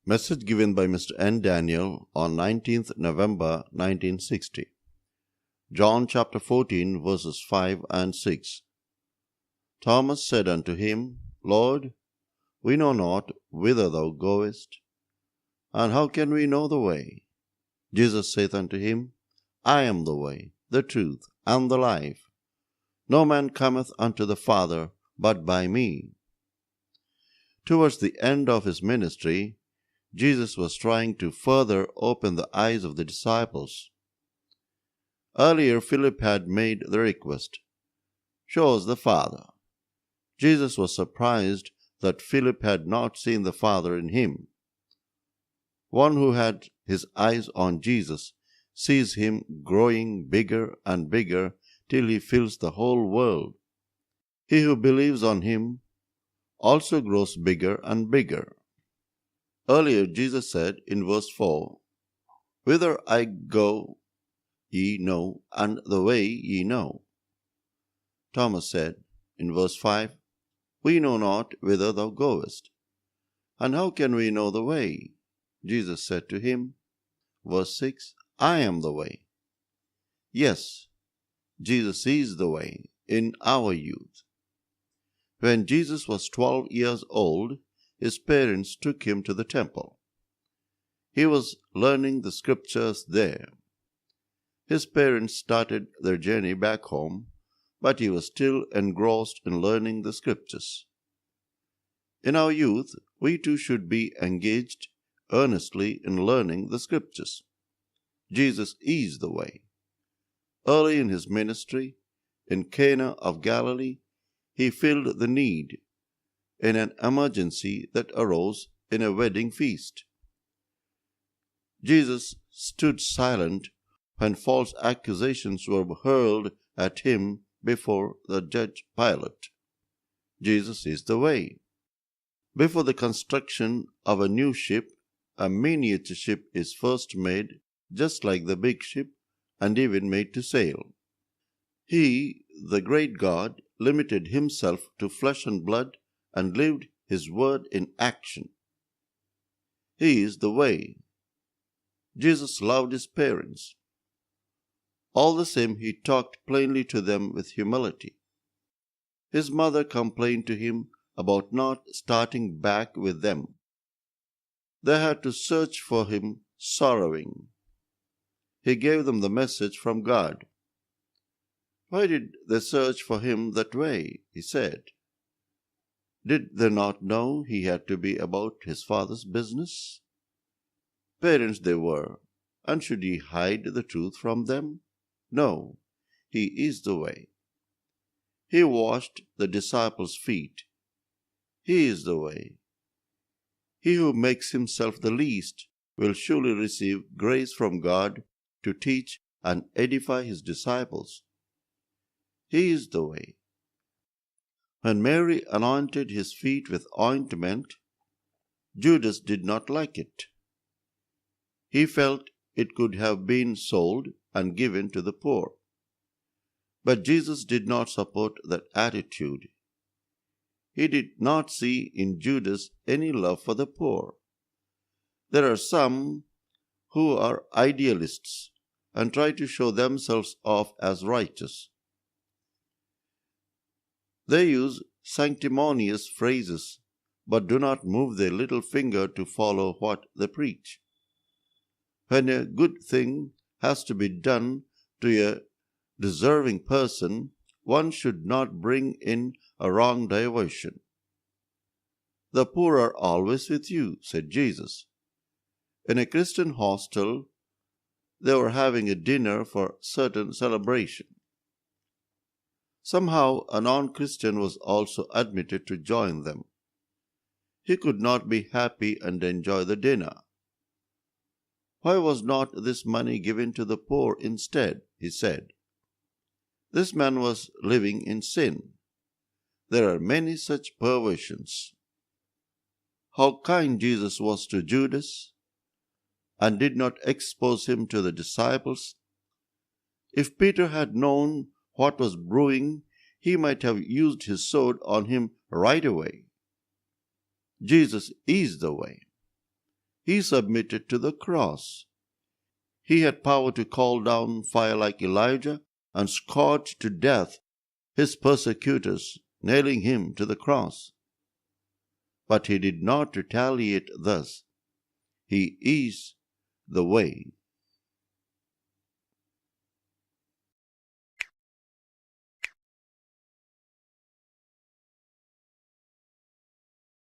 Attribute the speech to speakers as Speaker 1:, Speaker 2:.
Speaker 1: Message given by Mr. N. Daniel on 19th November 1960. John chapter 14 verses 5 and 6. Thomas said unto him, Lord, we know not whither thou goest, and how can we know the way? Jesus saith unto him, I am the way, the truth, and the life. No man cometh unto the Father but by me. Towards the end of his ministry, Jesus was trying to further open the eyes of the disciples. Earlier, Philip had made the request, Show us the Father. Jesus was surprised that Philip had not seen the Father in him. One who had his eyes on Jesus sees him growing bigger and bigger till he fills the whole world. He who believes on him also grows bigger and bigger. Earlier, Jesus said in verse 4, Whither I go, ye know, and the way ye know. Thomas said in verse 5, We know not whither thou goest, and how can we know the way? Jesus said to him, verse 6, I am the way. Yes, Jesus is the way in our youth. When Jesus was 12 years old, his parents took him to the temple. He was learning the scriptures there. His parents started their journey back home, but he was still engrossed in learning the scriptures. In our youth, we too should be engaged earnestly in learning the scriptures. Jesus is the way. Early in his ministry, in Cana of Galilee, he filled the need in an emergency that arose in a wedding feast. Jesus stood silent when false accusations were hurled at him before the judge Pilate. Jesus is the way. Before the construction of a new ship, a miniature ship is first made, just like the big ship, and even made to sail. He, the great God, limited himself to flesh and blood and lived his word in action. He is the way. Jesus loved his parents. All the same, he talked plainly to them with humility. His mother complained to him about not starting back with them. They had to search for him sorrowing. He gave them the message from God. Why did they search for him that way? He said. Did they not know he had to be about his Father's business? Parents they were, and should he hide the truth from them? No, he is the way. He washed the disciples' feet. He is the way. He who makes himself the least will surely receive grace from God to teach and edify his disciples. He is the way. When Mary anointed his feet with ointment, Judas did not like it. He felt it could have been sold and given to the poor. But Jesus did not support that attitude. He did not see in Judas any love for the poor. There are some who are idealists and try to show themselves off as righteous. They use sanctimonious phrases, but do not move their little finger to follow what they preach. When a good thing has to be done to a deserving person, one should not bring in a wrong diversion. The poor are always with you, said Jesus. In a Christian hostel, they were having a dinner for certain celebration. Somehow, a non-Christian was also admitted to join them. He could not be happy and enjoy the dinner. Why was not this money given to the poor instead? He said. This man was living in sin. There are many such perversions. How kind Jesus was to Judas, and did not expose him to the disciples. If Peter had known what was brewing, he might have used his sword on him right away. Jesus is the way. he submitted to the cross. He had power to call down fire like Elijah and scourge to death his persecutors, nailing him to the cross. But he did not retaliate thus. He is the way,